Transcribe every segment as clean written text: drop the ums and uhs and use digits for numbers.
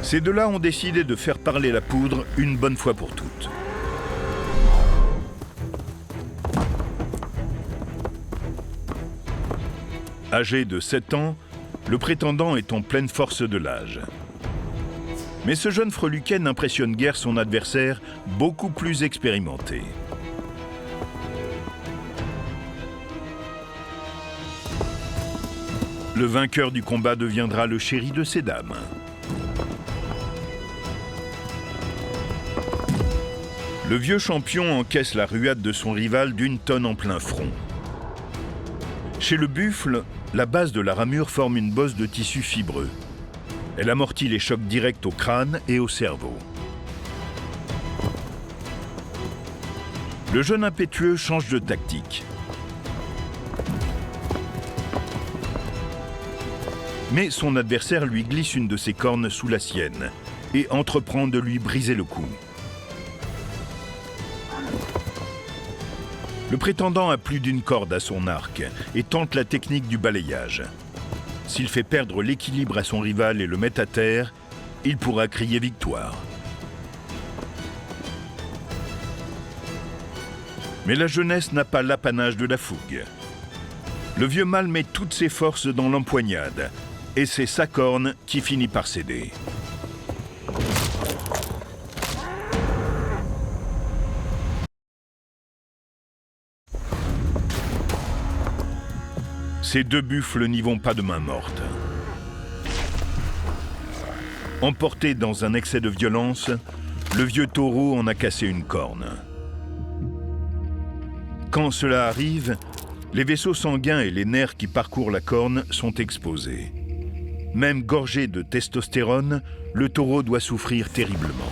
Ces deux-là ont décidé de faire parler la poudre une bonne fois pour toutes. Âgé de 7 ans, le prétendant est en pleine force de l'âge. Mais ce jeune freluquet n'impressionne guère son adversaire, beaucoup plus expérimenté. Le vainqueur du combat deviendra le chéri de ces dames. Le vieux champion encaisse la ruade de son rival d'1 tonne en plein front. Chez le buffle, la base de la ramure forme une bosse de tissu fibreux. Elle amortit les chocs directs au crâne et au cerveau. Le jeune impétueux change de tactique. Mais son adversaire lui glisse une de ses cornes sous la sienne et entreprend de lui briser le cou. Le prétendant a plus d'une corde à son arc et tente la technique du balayage. S'il fait perdre l'équilibre à son rival et le met à terre, il pourra crier victoire. Mais la jeunesse n'a pas l'apanage de la fougue. Le vieux mâle met toutes ses forces dans l'empoignade, et c'est sa corne qui finit par céder. Ces deux buffles n'y vont pas de main morte. Emporté dans un excès de violence, le vieux taureau en a cassé une corne. Quand cela arrive, les vaisseaux sanguins et les nerfs qui parcourent la corne sont exposés. Même gorgé de testostérone, le taureau doit souffrir terriblement.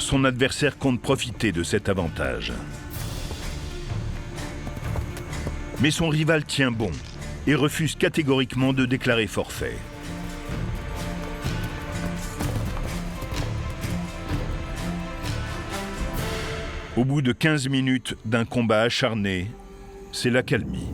Son adversaire compte profiter de cet avantage. Mais son rival tient bon et refuse catégoriquement de déclarer forfait. Au bout de 15 minutes d'un combat acharné, c'est l'accalmie.